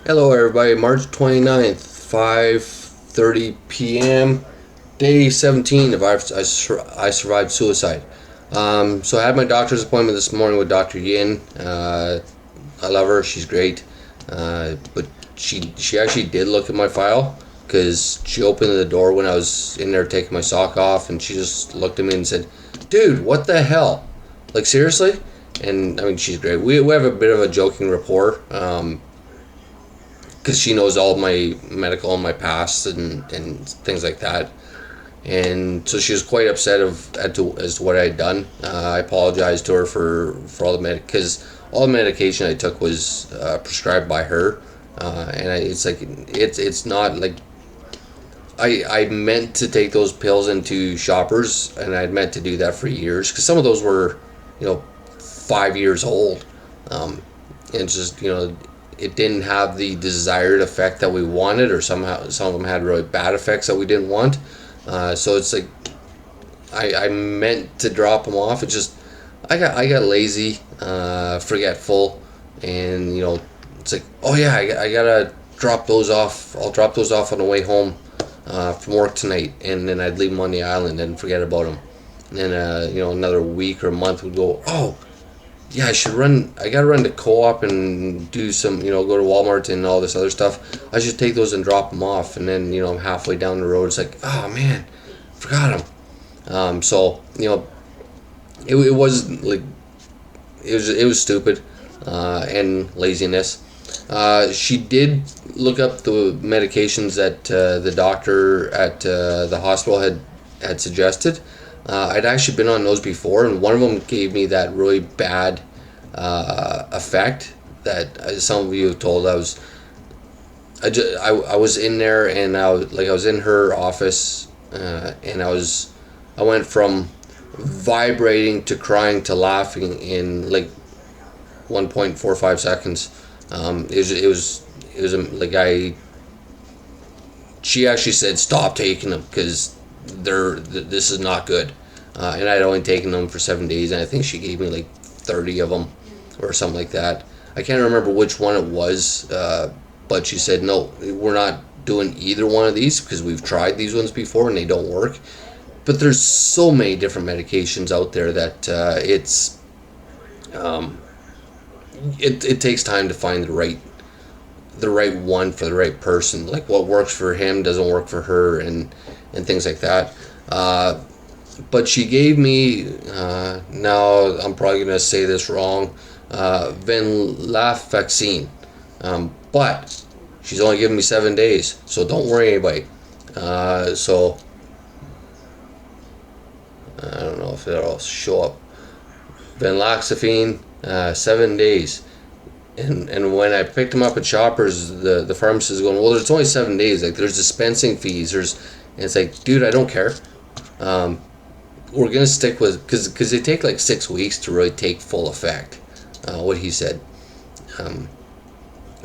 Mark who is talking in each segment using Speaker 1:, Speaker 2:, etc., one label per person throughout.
Speaker 1: Hello everybody, March 29th, 5:30 p.m., day 17 of I Survived Suicide. So I had my doctor's appointment this morning with Dr. Yin. I love her, she's great. But she actually did look at my file because she opened the door when I was in there taking my sock off, and she just looked at me and said, "Dude, what the hell? Like, seriously?" And I mean, she's great. We have a bit of a joking rapport. Because she knows all of my medical and my past and things like that. And so she was quite upset as to what I had done. I apologized to her for all the because all the medication I took was prescribed by her, and it's not like I meant to take those pills into Shoppers, and I'd meant to do that for years because some of those were, 5 years old, and just it didn't have the desired effect that we wanted, or somehow some of them had really bad effects that we didn't want. So it's like I meant to drop them off. It just I got lazy, forgetful, and it's like, oh yeah, I gotta drop those off. I'll drop those off on the way home from work tonight, and then I'd leave them on the island and forget about them. And then another week or month would go. Oh, yeah, I gotta run to co-op and do some, go to Walmart and all this other stuff. I should take those and drop them off. And then, I'm halfway down the road. It's like, oh man, forgot them. So, it was like, it was stupid, and laziness. She did look up the medications that the doctor at the hospital had suggested. I'd actually been on those before, and one of them gave me that really bad effect that some of you have told. I was in there, and I was in her office, and I went from vibrating to crying to laughing in like 1.45 seconds. She actually said stop taking them because this is not good, and I'd only taken them for 7 days, and I think she gave me like 30 of them or something like that. I can't remember which one it was, but she said no, we're not doing either one of these because we've tried these ones before and they don't work. But there's so many different medications out there that it takes time to find the right one for the right person. Like what works for him doesn't work for her, and things like that. But she gave me, now I'm probably going to say this wrong, venlafaxine. But she's only giving me 7 days, so don't worry anybody. So I don't know if it'll show up. Venlafaxine, 7 days. And when I picked them up at Shoppers, the pharmacist is going, well, there's only 7 days. Like, there's dispensing fees. And it's like, dude, I don't care. We're going to stick with, because they take like 6 weeks to really take full effect, what he said.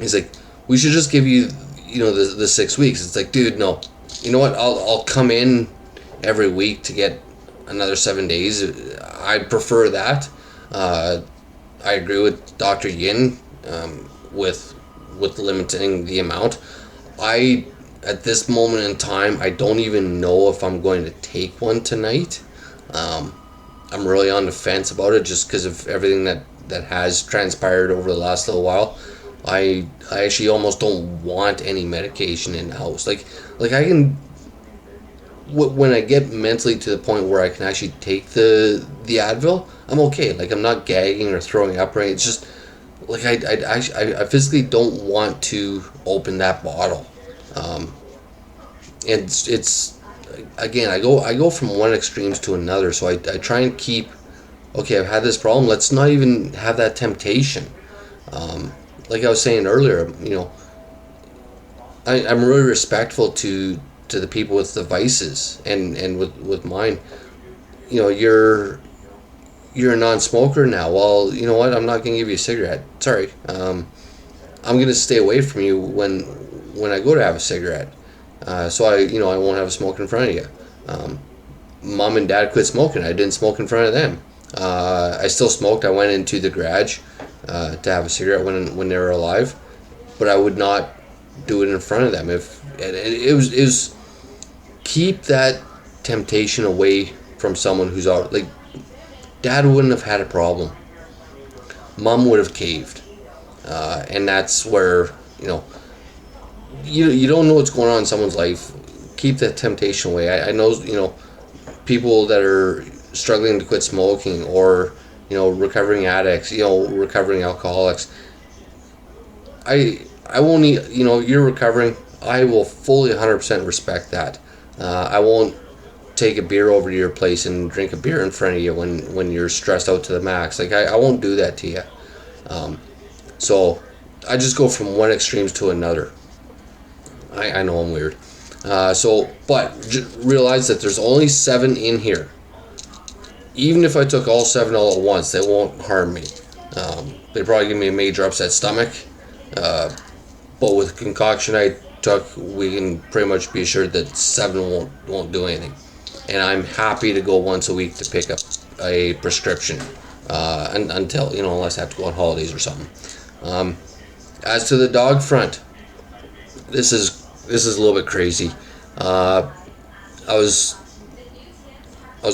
Speaker 1: He's like, we should just give you, the 6 weeks. It's like, dude, no. You know what? I'll come in every week to get another 7 days. I'd prefer that. I agree with Dr. Yin, with limiting the amount. At this moment in time, I don't even know if I'm going to take one tonight. I'm really on the fence about it just because of everything that has transpired over the last little while. I actually almost don't want any medication in the house. Like I can, when I get mentally to the point where I can actually take the Advil, I'm okay. Like, I'm not gagging or throwing up or anything. It's just like I physically don't want to open that bottle. And it's again, I go from one extremes to another. So I try and keep, okay, I've had this problem. Let's not even have that temptation. Like I was saying earlier, I'm really respectful to the people with the vices, and with mine. You're a non-smoker now. Well, you know what? I'm not gonna give you a cigarette. Sorry. I'm gonna stay away from you when I go to have a cigarette. So I won't have a smoke in front of you. Mom and Dad quit smoking. I didn't smoke in front of them. I still smoked. I went into the garage to have a cigarette when they were alive. but I would not do it in front of them. If and it was keep that temptation away from someone who's out. Like, dad wouldn't have had a problem, mom would have caved, and that's where, you don't know what's going on in someone's life. Keep that temptation away. I know, people that are struggling to quit smoking, or recovering addicts, recovering alcoholics. I won't eat, you're recovering. I will fully 100% respect that. I won't take a beer over to your place and drink a beer in front of you when you're stressed out to the max. Like, I won't do that to you. So I just go from one extremes to another. I know I'm weird. But realize that there's only 7 in here. Even if I took all 7 all at once, they won't harm me. They probably give me a major upset stomach. But with the concoction I took, we can pretty much be assured that 7 won't do anything. And I'm happy to go once a week to pick up a prescription, until, unless I have to go on holidays or something. As to the dog front, this is a little bit crazy. I was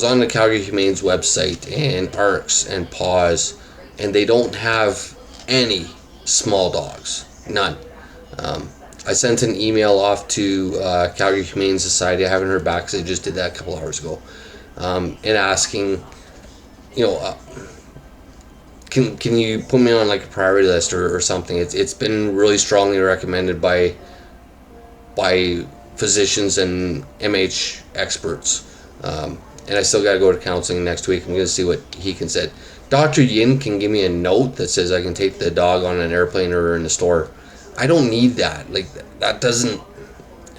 Speaker 1: on the Calgary Humane's website, and ARCS and PAWS, and they don't have any small dogs. None. I sent an email off to Calgary Humane Society. I haven't heard back because I just did that a couple hours ago, and asking, can you put me on like a priority list or something? It's been really strongly recommended by physicians and MH experts, and I still got to go to counseling next week. I'm going to see what he can say. Dr. Yin can give me a note that says I can take the dog on an airplane or in the store. I don't need that. Like, I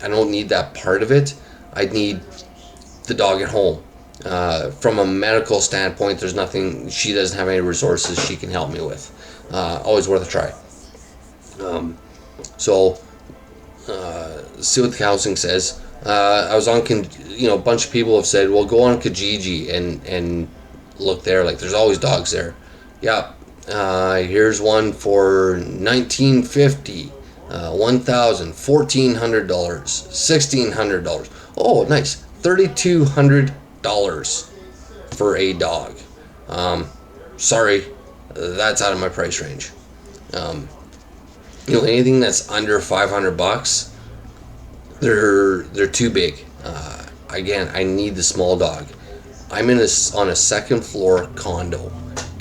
Speaker 1: don't need that part of it. I need the dog at home. From a medical standpoint, there's nothing, she doesn't have any resources she can help me with. Always worth a try. See what the counseling says. I was on, a bunch of people have said, well, go on Kijiji and look there. Like, there's always dogs there. Yeah. Here's one for $1,950, $1,000, $1,400, $1,600. Oh, nice, $3,200 for a dog. Sorry, that's out of my price range. Anything that's under $500, they're too big. Again, I need the small dog. I'm on a second floor condo,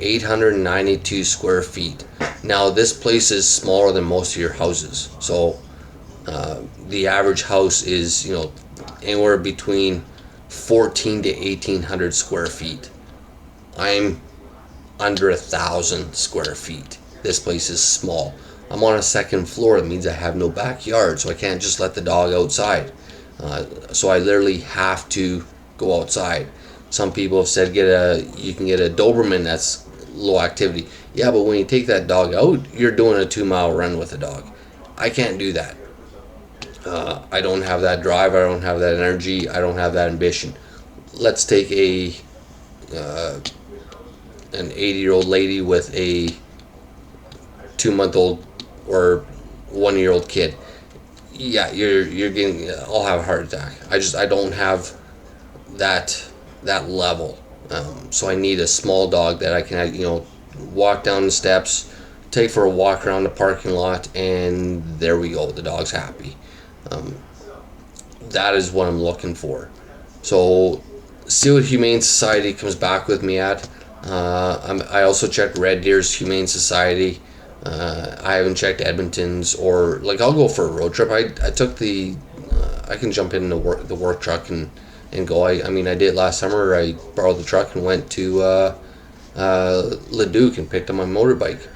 Speaker 1: 892 square feet. Now, this place is smaller than most of your houses. So the average house is, anywhere between 14 to 1,800 square feet. I'm under 1,000 square feet. This place is small. I'm on a second floor. That means I have no backyard, so I can't just let the dog outside. So I literally have to go outside. Some people have said you can get a Doberman that's low activity. Yeah, but when you take that dog out, you're doing a 2-mile run with the dog. I can't do that. I don't have that drive. I don't have that energy. I don't have that ambition. Let's take an 80-year-old lady with a 2-month-old or 1-year-old kid. Yeah, you're getting. I'll have a heart attack. I don't have that level. So I need a small dog that I can, walk down the steps, take for a walk around the parking lot, and there we go. The dog's happy. That is what I'm looking for. So see what Humane Society comes back with me at. I also checked Red Deer's Humane Society. I haven't checked Edmonton's, or I'll go for a road trip. I took I can jump in the work truck and go. I did it last summer. I borrowed the truck and went to Leduc and picked up my motorbike.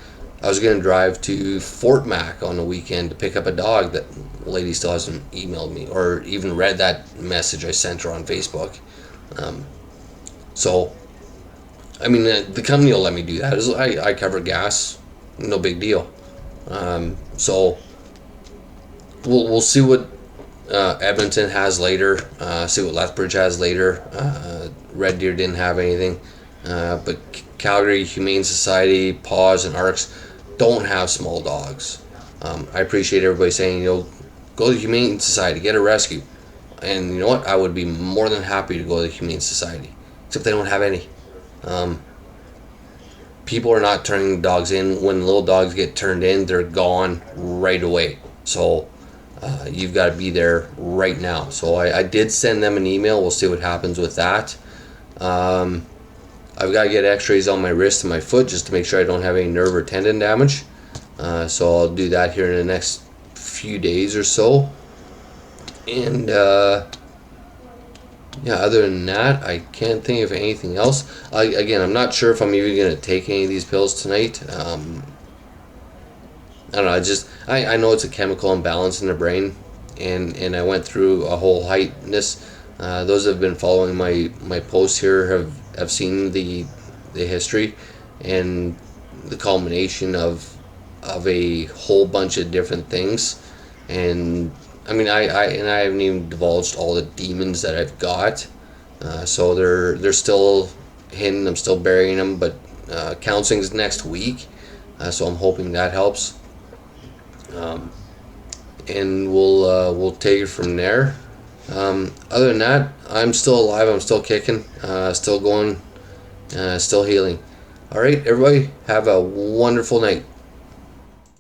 Speaker 1: I was going to drive to Fort Mac on the weekend to pick up a dog. That lady still hasn't emailed me or even read that message I sent her on Facebook. The company will let me do that. I cover gas, no big deal. So we'll see what Edmonton has later. See what Lethbridge has later. Red Deer didn't have anything, but Calgary Humane Society, PAWS, and ARCS don't have small dogs. I appreciate everybody saying, go to the Humane Society, get a rescue. And you know what? I would be more than happy to go to the Humane Society, except they don't have any. Um, People are not turning dogs in. When little dogs get turned in, they're gone right away. So you've got to be there right now. So I did send them an email. We'll see what happens with that. Um, I've got to get x-rays on my wrist and my foot just to make sure I don't have any nerve or tendon damage. So I'll do that here in the next few days or so. And yeah, other than that, I can't think of anything else. Again, I'm not sure if I'm even going to take any of these pills tonight. I don't know. I know it's a chemical imbalance in the brain, and I went through a whole heightness. Those that have been following my posts here have seen the history and the culmination of a whole bunch of different things. And I mean, I haven't even divulged all the demons that I've got. So they're still hidden. I'm still burying them, but counseling's next week. So I'm hoping that helps. And we'll take it from there. Other than that, I'm still alive. I'm still kicking. Still going. Still healing. All right, everybody. Have a wonderful night.